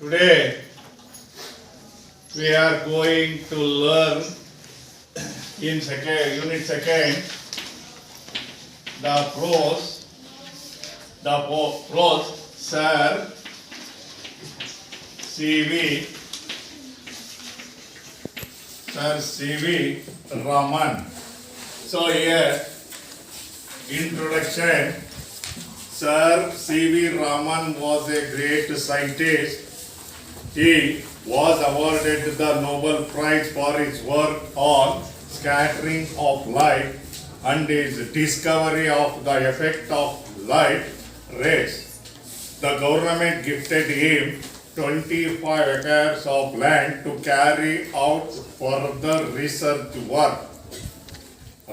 Today we are going to learn in unit second the prose Sir C.V. Raman. So here introduction. Sir C.V. Raman was a great scientist. He was awarded the Nobel Prize for his work on scattering of light and his discovery of the effect of light rays. The government gifted him 25 acres of land to carry out further research work.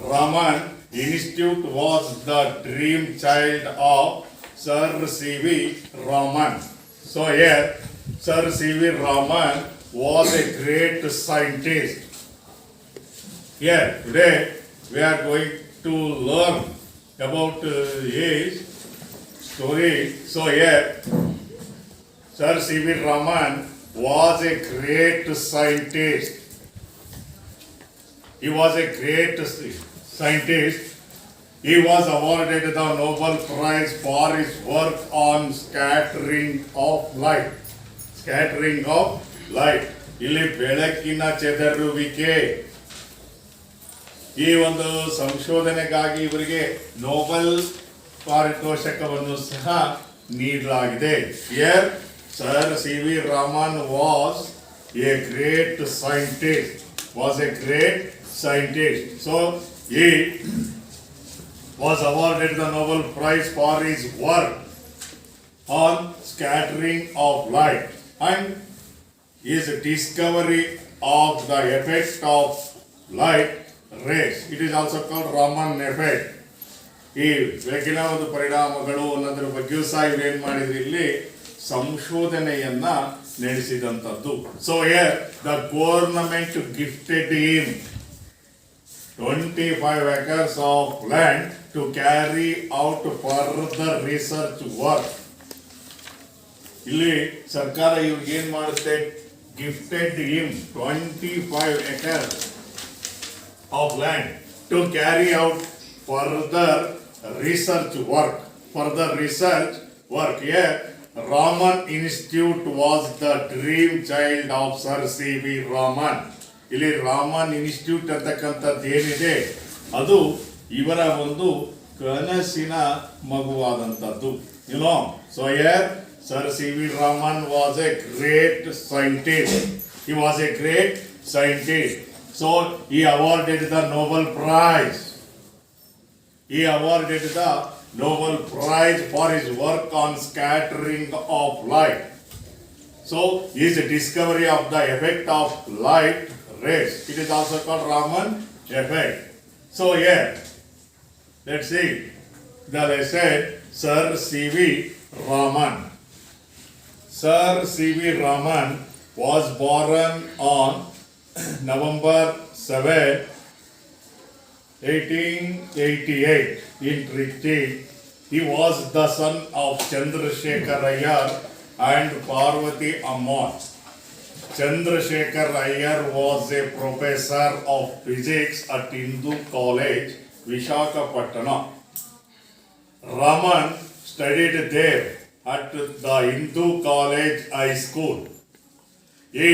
Raman Institute was the dream child of Sir C.V. Raman. So here, Sir C.V. Raman was a great scientist. Here, today, we are going to learn about his story. So here, Sir C.V. Raman was a great scientist. He was a great scientist. He was awarded the Nobel Prize for his work on scattering of light. Scattering of light. ಇಲ್ಲಿ ಬೆಳಕಿನ ಚೆದರುವಿಕೆ. ಈ ಒಂದು ಸಂಶೋಧನೆಗಾಗಿ ಇವರಿಗೆ Nobel ಪಾರಿತೋಷಕವನ್ನು ಸಹ ನೀಡಲಾಗಿದೆ. Here, Sir C.V. Raman was a great scientist. So he was awarded the Nobel Prize for his work on scattering of light and his discovery of the effect of light rays. It is also called Raman effect. ಈ ಬೆಳಕಿನ ಒಂದು ಪರಿಣಾಮಗಳು ಅನ್ನೋದ್ರ ಬಗ್ಗೆಯೂ ಸಹ ಇವೇನು ಮಾಡಿದ್ರು ಇಲ್ಲಿ ಸಂಶೋಧನೆಯನ್ನ ನಡೆಸಿದಂಥದ್ದು. So here the government gifted him 25 acres of land to carry out further research work. ಇಲ್ಲಿ ಸರ್ಕಾರ ಇವ್ರಿಗೆ ಏನ್ ಮಾಡುತ್ತೆ, gifted him 25 acres of land to carry out further research work. Here, Raman Institute was the dream child of Sir C.V. Raman. ಇಲ್ಲಿ Raman institute ಅಂತಕ್ಕಂಥದ್ದು ಏನಿದೆ ಅದು ಇವರ ಒಂದು ಕನಸಿನ ಮಗುವಾದಂಥದ್ದು. So here Sir C.V. Raman was a great scientist. So he awarded the Nobel Prize. For his work on scattering of light. So his discovery of the effect of light rays. It is also called Raman effect. So here, let's see. They said Sir C.V. Raman. Sir C.V. Raman was born on November 7, 1888 in Trichy. He was the son of Chandrasekhar Iyer and Parvati Amman. Chandrasekhar Iyer was a professor of physics at Hindu College, Visakhapatnam. Raman studied there at the Hindu College High School. He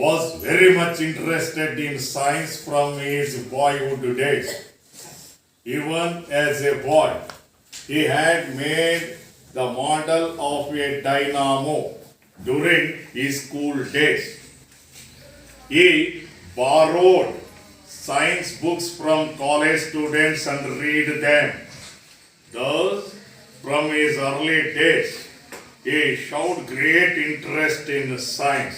was very much interested in science from his boyhood days. Even as a boy, he had made the model of a dynamo during his school days. He borrowed science books from college students and read them. Thus, from his early days, he showed great interest in science.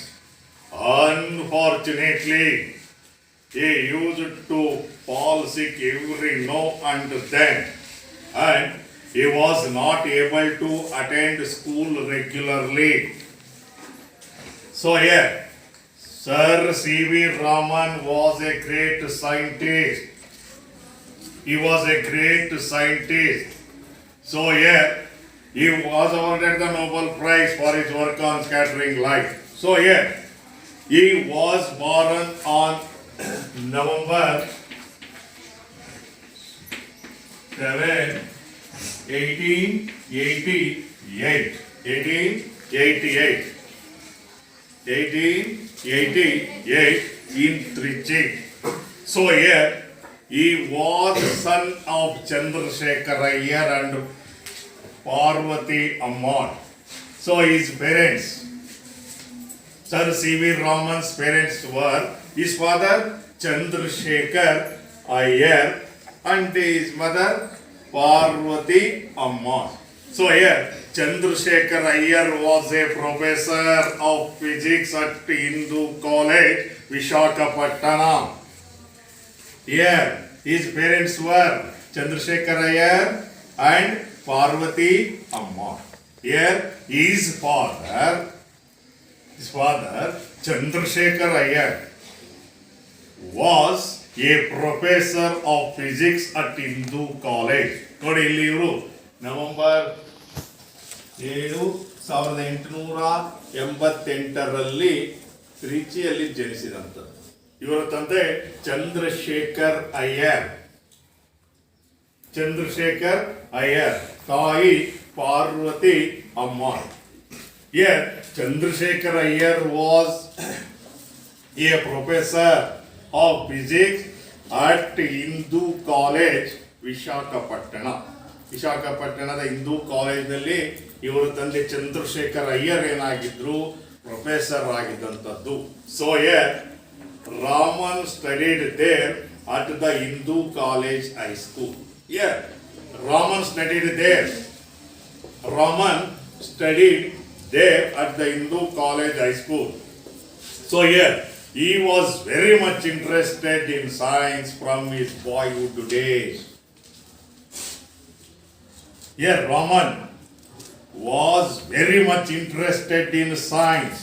Unfortunately, he used to fall sick every now and then, and he was not able to attend school regularly. So here, Sir C.V. Raman was a great scientist. So here, He was awarded the Nobel Prize for his work on scattering light. So here, he was born on November 7, 1888. 1888. 1888 in Trichy. So here, he was son of Chandrasekhar Iyer and Parvati Amman. So his parents, Sir C.V. Raman's parents were his father Chandrasekhar Iyer and his mother Parvati Amman. So here Chandrasekhar Iyer was a professor of physics at Hindu College, Visakhapatnam. Here his parents were Chandrasekhar Iyer and Parvati Amman. Here his father Chandrasekhar Iyer was a professor of physics at Hindu College. ನೋಡಿ ಇಲ್ಲಿ ಇವರು November 7, 1888ರಲ್ಲಿ ತ್ರಿಚಿಯಲ್ಲಿ ಜನಿಸಿದಂಥದ್ದು. ಇವರ ತಂದೆ ಚಂದ್ರಶೇಖರ್ ಅಯ್ಯರ್. ಚಂದ್ರಶೇಖರ್ ಅಯ್ಯರ್, ತಾಯಿ Parvati Ammal. Here Chandrasekhar Iyer was a professor of physics at Hindu College, Visakhapatnam. ವಿಶಾಖಪಟ್ಟಣದ Hindu ಕಾಲೇಜಿನಲ್ಲಿ ಇವರ ತಂದೆ ಚಂದ್ರಶೇಖರ್ ಅಯ್ಯರ್ ಏನಾಗಿದ್ರು, ಪ್ರೊಫೆಸರ್ ಆಗಿದ್ದಂಥದ್ದು. So Raman studied there at the Hindu college high school. Raman studied there. Raman studied there at the Hindu College High School. So here he was very much interested in science from his boyhood days. Here Raman was very much interested in science.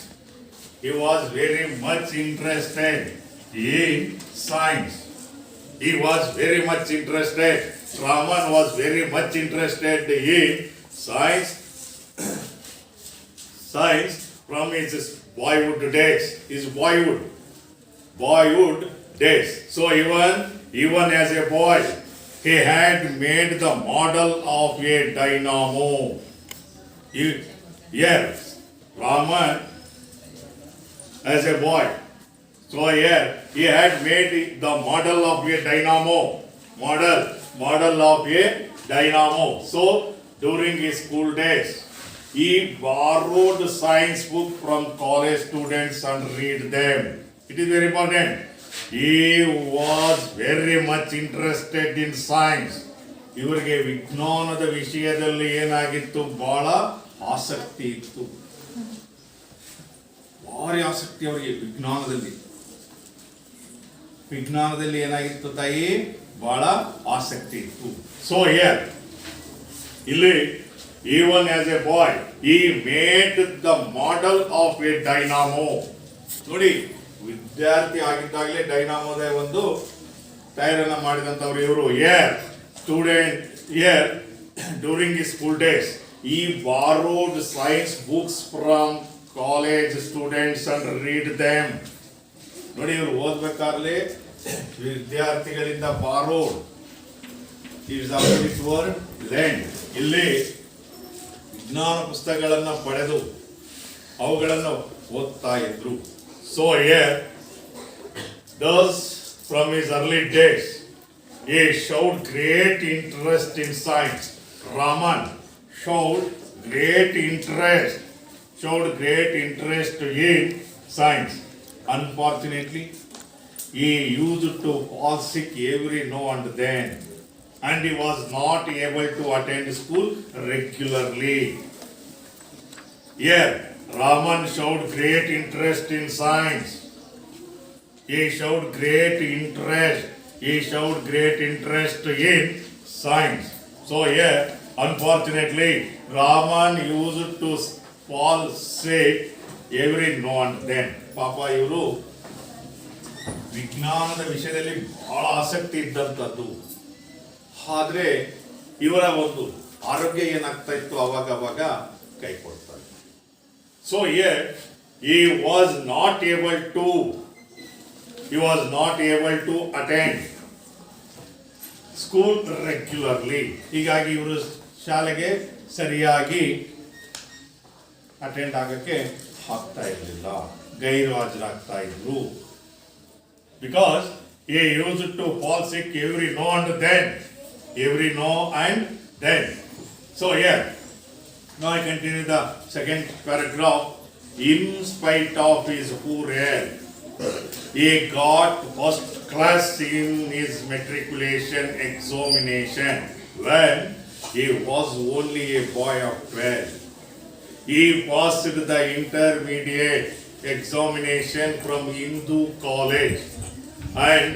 He was very much interested in science. He was very much interested. Raman was very much interested in science. Science from his boyhood days. Boyhood days. So even as a boy, he had made the model of a dynamo. Yes, Raman as a boy. So here he had made the model of a dynamo. Model of a dynamo. So during his school days, he borrowed science book from college students and read them. It is very important. He was very much interested in science. ಇವರಿಗೆ ವಿಜ್ಞಾನದ ವಿಷಯದಲ್ಲಿ ಏನಾಗಿತ್ತು, ಬಹಳ ಆಸಕ್ತಿ ಇತ್ತು. ಭಾರಿ ಆಸಕ್ತಿ ಅವರಿಗೆ ವಿಜ್ಞಾನದಲ್ಲಿ ಏನಾಗಿತ್ತು ತಾಯಿ, ಬಹಳ ಆಸಕ್ತಿ ಇತ್ತು. ಸೊ ಇಲ್ಲಿ even as a boy, he made the model of a dynamo. ನೋಡಿ, ವಿದ್ಯಾರ್ಥಿ ಆಗಿದ್ದಾಗಲೇ ಡೈನಾಮೋದ ಒಂದು ತಯಾರನ್ನ ಮಾಡಿದಂಥವ್ರು ಇವರು. Student during his school days, he borrowed science books from college students and read them. ನೋಡಿ, ಇವರು ಓದ್ಬೇಕಾದ್ರೆ ವಿದ್ಯಾರ್ಥಿಗಳಿಂದ borrowed is also this word lend. ಇಲ್ಲಿ ವಿಜ್ಞಾನ ಪುಸ್ತಕಗಳನ್ನು ಪಡೆದು ಅವುಗಳನ್ನು ಓದ್ತಾ ಇದ್ರು. So thus from his early days he showed great interest in science. Raman showed great interest in science. Unfortunately, he used to fall sick every now and then, and he was not able to attend school regularly. Here, Raman showed great interest in science. He showed great interest in science. So here, unfortunately, Raman used to fall sick every now and then. ಪಾಪ ಇವರು ವಿಜ್ಞಾನದ ವಿಷಯದಲ್ಲಿ ಬಹಳ ಆಸಕ್ತಿ ಇದ್ದಂಥದ್ದು. ಆದರೆ ಇವರ ಒಂದು ಆರೋಗ್ಯ ಏನಾಗ್ತಾ ಇತ್ತು ಅವಾಗ ಅವಾಗ ಕೈ ಕೊಡ್ತಾರೆ. So he was not able to attend school regularly. ಹೀಗಾಗಿ ಇವರು ಶಾಲೆಗೆ ಸರಿಯಾಗಿ ಅಟೆಂಡ್ ಆಗಕ್ಕೆ ಆಗ್ತಾ ಇರಲಿಲ್ಲ, ಗೈರು ಹಾಜರಾಗ್ತಾ ಇದ್ರು. Because he used to fall sick every now and then. So now I continue the second paragraph. In spite of his poor health, he got first class in his matriculation examination when he was only a boy of 12. He passed the intermediate examination from Hindu College and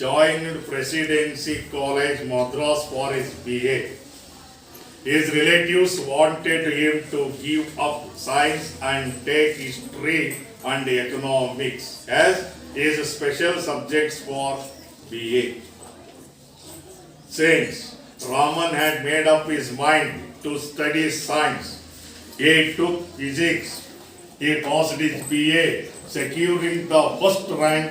joined Presidency College, Madras for his BA. His relatives wanted him to give up science and take history and economics as his special subjects for BA. Since Raman had made up his mind to study science, he took physics. He passed his BA, securing the first rank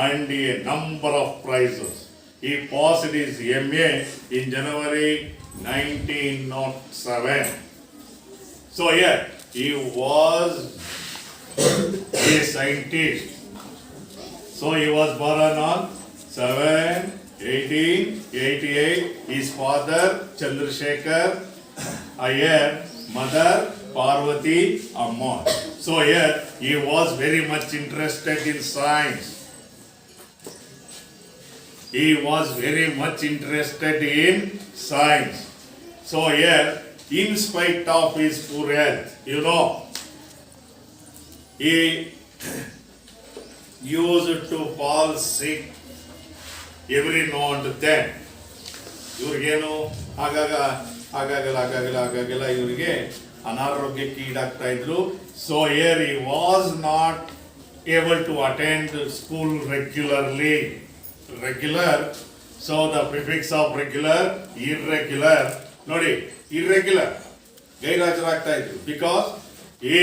and a number of prizes. He passed his MA in January 1907. So he was a scientist. So he was born on 7/1888. His father Chandrasekhar Iyer, mother Parvati Amma. So he was very much interested in science. He was very much interested in science. So in spite of his poor health, he used to fall sick every now and then. ಇವ್ರಿಗೇನು ಆಗಾಗಲ್ಲ ಇವರಿಗೆ ಅನಾರೋಗ್ಯಕ್ಕೆ ಈಡಾಗ್ತಾ ಇದ್ರು. So he was not able to attend school regularly. Regular, so the prefix of regular, irregular. ನೋಡಿ, irregular ಗೈರಾಜರಾಗ್ತಾ ಇದ್ರು because he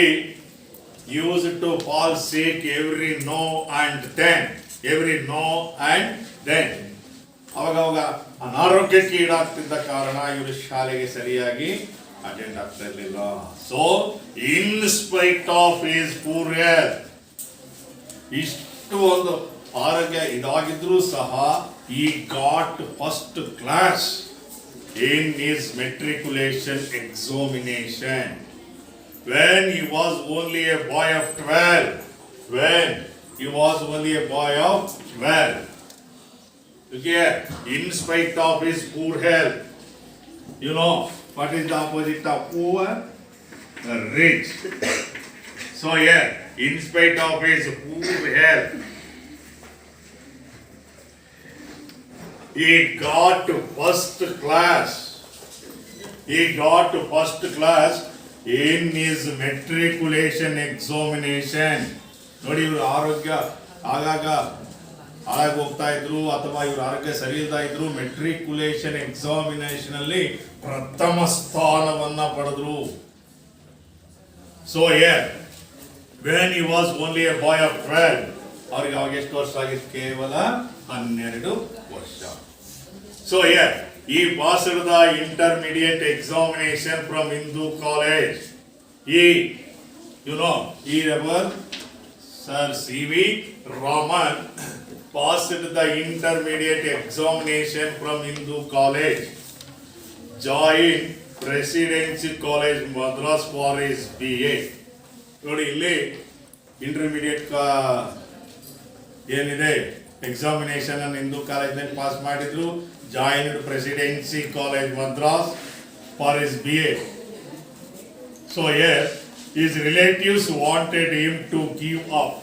used to fall sick every now and then. ಅವಾಗ ಅನಾರೋಗ್ಯಕ್ಕೆ ಈಡಾಗ್ತಿದ್ದ ಕಾರಣ ಇವರು ಶಾಲೆಗೆ ಸರಿಯಾಗಿ ಅಟೆಂಡ್ ಆಗ್ತಾ ಇರಲಿಲ್ಲ. So in spite of his poor health, ಇಷ್ಟು ಒಂದು ಆರೋಗ್ಯ ಇದಾಗಿದ್ರೂ ಸಹ he got first class in his matriculation examination when he was only a boy of 12. Okay, in spite of his poor health. What is the opposite of poor? Rich. So in spite of his poor health, he got first class in his matriculation examination. ನೋಡಿ, ಇವ್ರ ಆರೋಗ್ಯ ಆಗಾಗ ಹಾಳಾಗಿ ಹೋಗ್ತಾ ಇದ್ರು ಅಥವಾ ಇವ್ರ ಆರೋಗ್ಯ ಸರಿ ಇಲ್ತಾ ಇದ್ರು. ಮೆಟ್ರಿಕ್ಯುಲೇಷನ್ ಎಕ್ಸಾಮಿನೇಷನ್ ಅಲ್ಲಿ ಪ್ರಥಮ ಸ್ಥಾನವನ್ನ ಪಡೆದ್ರು. So when he was only a boy of 12, ಅವ್ರಿಗೆ ಅವಾಗ ಎಷ್ಟು ವರ್ಷ ಆಗಿತ್ತು? ಕೇವಲ 12 ವರ್ಷ. So he passed the intermediate examination from Hindu College. Sir C.V. Raman passed the intermediate examination from Hindu College, joined Presidency College, Madras for his BA. ನೋಡಿ, ಇಲ್ಲಿ intermediate ಏನಿದೆ ಎಕ್ಸಾಮಿನೇಷನ್ ಅನ್ನು ಹಿಂದೂ ಕಾಲೇಜ್ನಲ್ಲಿ ಪಾಸ್ ಮಾಡಿದ್ರು. Joined presidency college Madras for his BA. So his relatives wanted him to give up.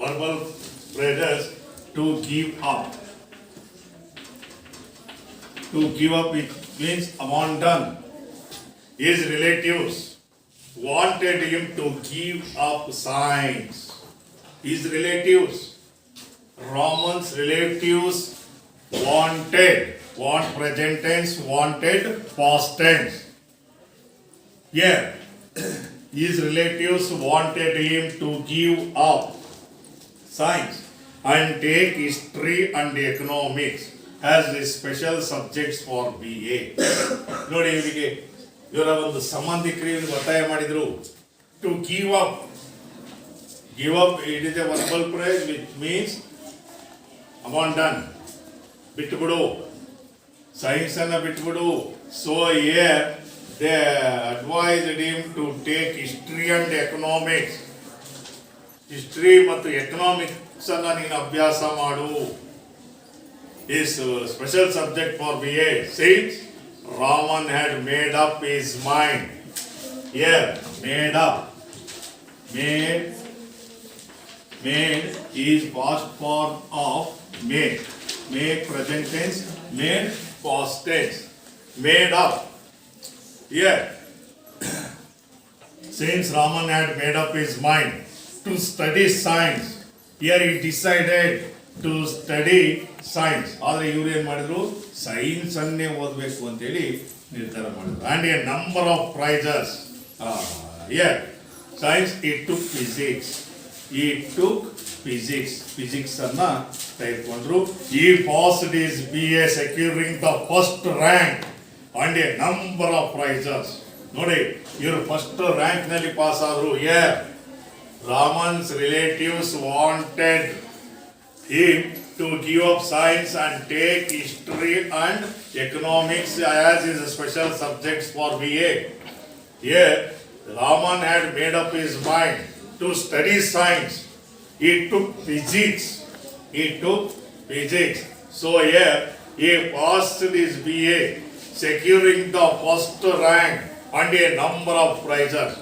Verbal prayers to give up. To give up, it means abandon. His relatives wanted him to give up science. His relatives, Raman's relatives wanted want present tense, wanted past tense. Here, his relatives wanted him to give up science and take history and economics as the special subjects for BA. ನೋಡಿ ಇವರಿಗೆ ಇವರ ಒಂದು ಸಂಬಂಧಿಕರು ಇವರಿಗೆ ಒತ್ತಾಯ ಮಾಡಿದ್ರು to give up it is a verbal phrase which means abandon ಬಿಟ್ಟುಬಿಡು science ಅನ್ನ ಬಿಟ್ಟುಬಿಡು so here they advised him to take history and economics history ಮತ್ತು ಎಕನಾಮಿಕ್ಸ್ ಅನ್ನ ನೀನು ಅಭ್ಯಾಸ ಮಾಡು is special subject for BA since Raman had made up his mind. Here, made up. Made is past form of made. Made present tense, made past tense. Made up. Here, since Raman had made up his mind to study science, here he decided to study science. ಆದರೆ ಇವ್ರು ಏನು ಮಾಡಿದ್ರು, science ಅನ್ನೇ ಓದಬೇಕು ಅಂತೇಳಿ ನಿರ್ಧಾರ ಮಾಡಿದ್ರು. And a number of prizes science physics ಅನ್ನ ತೆಗೆದುಕೊಂಡ್ರು. He passed is BA securing the first rank and a number of prizes. ನೋಡಿ ಇವರು ಫಸ್ಟ್ ರ್ಯಾಂಕ್ ನಲ್ಲಿ ಪಾಸ್ ಆದ್ರು. Raman's relatives wanted him to give up science and take history and economics as his special subjects for BA. Here, Raman had made up his mind to study science. He took physics. So here, he passed his BA, securing the first rank and a number of prizes.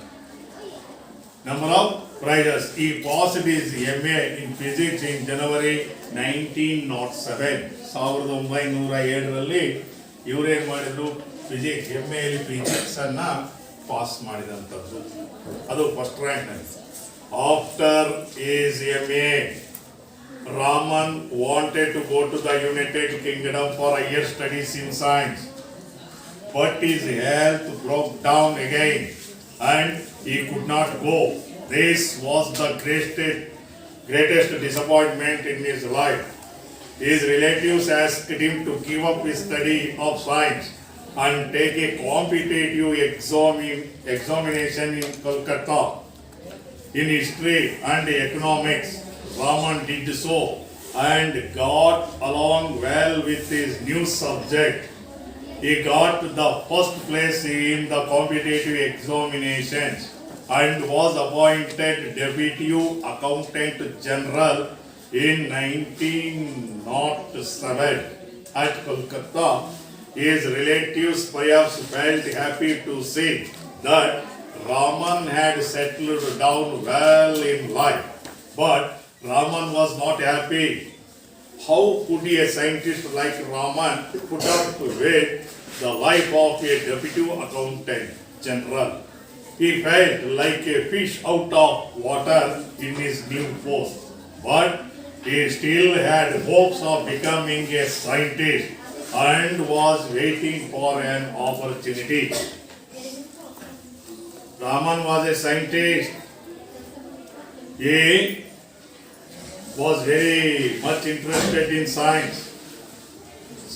He passed his MA in physics in January 1907. 1907ರಲ್ಲಿ ಇವರೇನು ಮಾಡಿದ್ರು, physics MA ಅಲ್ಲಿ physics ಅನ್ನ pass ಮಾಡಿದಂಥದ್ದು. ಅದು first rank. After is MA, Raman wanted to go to the United Kingdom for higher studies in science, but his health broke down again and he could not go. This was the greatest disappointment in his life. His relatives asked him to give up his study of science and take a competitive examination in Kolkata in history and economics. Raman did so and got along well with his new subject. He got the first place in the competitive examinations and was appointed Deputy Accountant General in 1907 at Kolkata. His relatives perhaps felt happy to see that Raman had settled down well in life, but Raman was not happy. How could a scientist like Raman put up with the life of a Deputy Accountant General? He felt like a fish out of water in his new post, but he still had hopes of becoming a scientist and was waiting for an opportunity. Raman was a scientist. He was very much interested in science.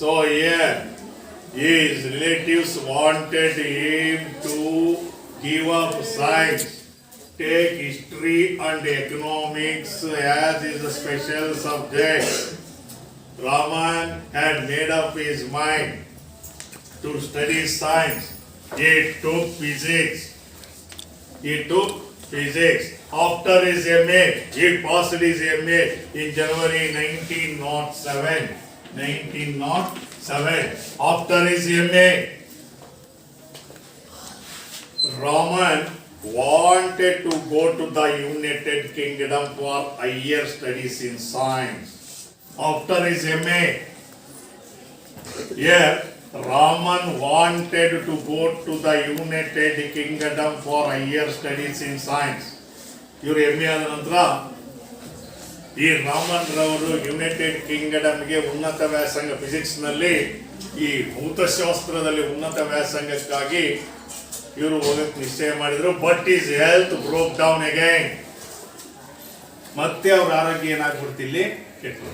So his relatives wanted him to give up science, take history and economics as his special subject. Raman had made up his mind to study science. He took physics. After his MA, he passed his MA in January 1907. After his MA, Raman wanted to go to the United Kingdom for higher studies in science. After his MA, Raman wanted to go to the United Kingdom for higher studies in science. ಇವರು MA ಆದ ನಂತರ ಈ ರಾಮನ್ ರವರು United ಕಿಂಗ್ಡಮ್ಗೆ ಉನ್ನತ ವ್ಯಾಸಂಗ physics ನಲ್ಲಿ ಈ ಭೂತಶಾಸ್ತ್ರದಲ್ಲಿ ಉನ್ನತ ವ್ಯಾಸಂಗಕ್ಕಾಗಿ ಇವರು ಹೋಗಕ್ಕೆ ನಿಶ್ಚಯ ಮಾಡಿದ್ರು. But is health broke down again. ಮತ್ತೆ ಅವ್ರ ಆರೋಗ್ಯ ಏನಾಗ್ಬಿಡ್ತಿಲ್ಲಿ ಕೆಟ್ಟು.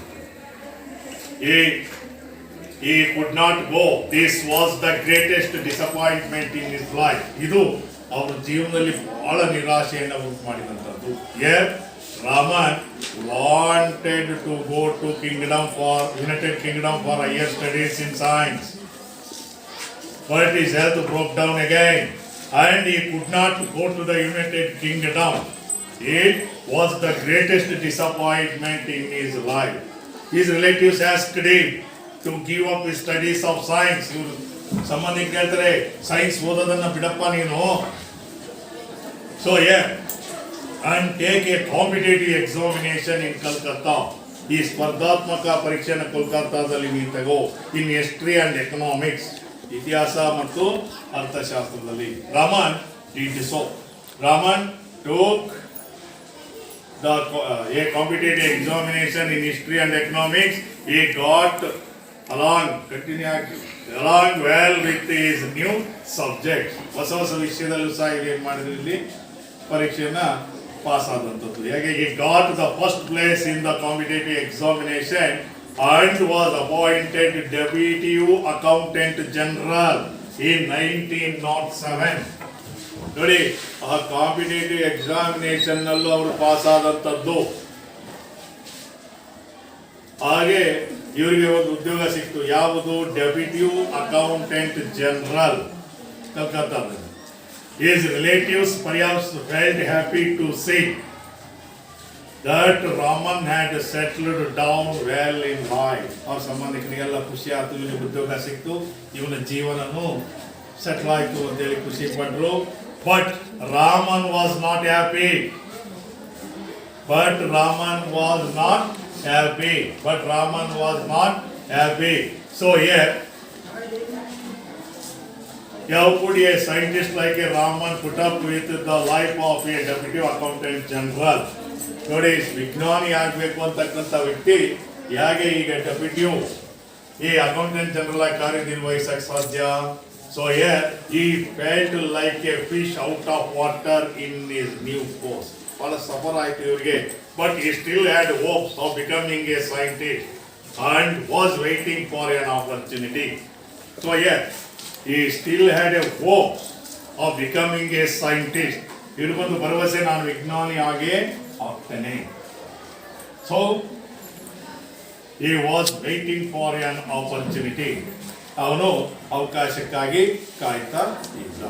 He could not go. This was the greatest disappointment in his life. ಇದು ಅವರ ಜೀವನದಲ್ಲಿ ಬಹಳ ನಿರಾಶೆಯನ್ನು ಉಂಟು ಮಾಡಿದಂಥದ್ದು. Raman wanted to go to United Kingdom for higher studies in science, but his health broke down again, and he could not go to the United Kingdom. It was the greatest disappointment in his life. His relatives asked him to give up his studies of science. ಇವರು ಸಂಬಂಧಿಕ ಹೇಳ್ತಾರೆ, science ಓದೋದನ್ನ ಬಿಡಪ್ಪ ನೀನು. So and take a competitive examination in Calcutta. ಈ ಸ್ಪರ್ಧಾತ್ಮಕ ಪರೀಕ್ಷೆಯನ್ನು ಕೋಲ್ಕತ್ತಾದಲ್ಲಿ ನೀವು ತಗೋ. ಇನ್ ಹಿಸ್ಟ್ರಿ ಅಂಡ್ ಎಕನಾಮಿಕ್ಸ್, ಇತಿಹಾಸ ಮತ್ತು ಅರ್ಥಶಾಸ್ತ್ರದಲ್ಲಿ. Raman did so. Raman took a competitive examination in history and economics. He got along well with his new subject. ಹೊಸ ವಿಷಯದಲ್ಲೂ ಸಹ ಏನು ಮಾಡಿದ್ರು, ಇಲ್ಲಿ ಪರೀಕ್ಷೆಯನ್ನ ಪಾಸ್ ಆದಂಥದ್ದು. ಹೇಗೆ he got the first place in the competitive examination and was appointed deputy accountant general in 1907. ನೋಡಿ, ಆ competitive examination ನಲ್ಲೂ ಅವರು ಪಾಸ್ ಆದಂಥದ್ದು. ಹಾಗೆ ಇವರಿಗೆ ಒಂದು ಉದ್ಯೋಗ ಸಿಕ್ತು. ಯಾವುದು? ಡೆಪ್ಯೂಟಿ ಅಕೌಂಟೆಂಟ್ ಜನರಲ್, ಕಲ್ಕತ್ತಾದಲ್ಲಿ. His relatives perhaps felt happy to see that Raman had settled down well in life. ಅವ್ರ ಸಂಬಂಧಿಕರಿಗೆಲ್ಲ ಖುಷಿ ಆಯ್ತು, ಇವನಿಗೆ ಉದ್ಯೋಗ ಸಿಕ್ತು, ಇವನ ಜೀವನನು ಸೆಟ್ಲ್ ಆಯ್ತು ಅಂತೇಳಿ ಖುಷಿ ಪಟ್ರು. But Raman was not happy. So how could a scientist like a Raman put up with the life of a deputy accountant general? ನೋಡಿ, ವಿಜ್ಞಾನಿ ಆಗಬೇಕು ಅಂತಕ್ಕಂಥ ವ್ಯಕ್ತಿ ಹೇಗೆ ಈಗ ಡೆಪ್ಯೂಟಿಯು ಈ ಅಕೌಂಟೆಂಟ್ ಜನರಲ್ ಆಗಿ ಕಾರ್ಯನಿರ್ವಹಿಸಕ್ಕೆ ಸಾಧ್ಯ? So he felt like a fish out of water in his new post. ಬಹಳ ಸಫರ್ ಆಯ್ತು ಇವರಿಗೆ. But he still had hopes of becoming a scientist and was waiting for an opportunity. So he still had a hope of becoming a scientist. ಇವರಿಗೊಂದು ಭರವಸೆ, ನಾನು ವಿಜ್ಞಾನಿ ಆಗೇ ಆಗ್ತೇನೆ. So he was waiting for an opportunity. ಅವನು ಅವಕಾಶಕ್ಕಾಗಿ ಕಾಯ್ತಾ ಇದ್ದ.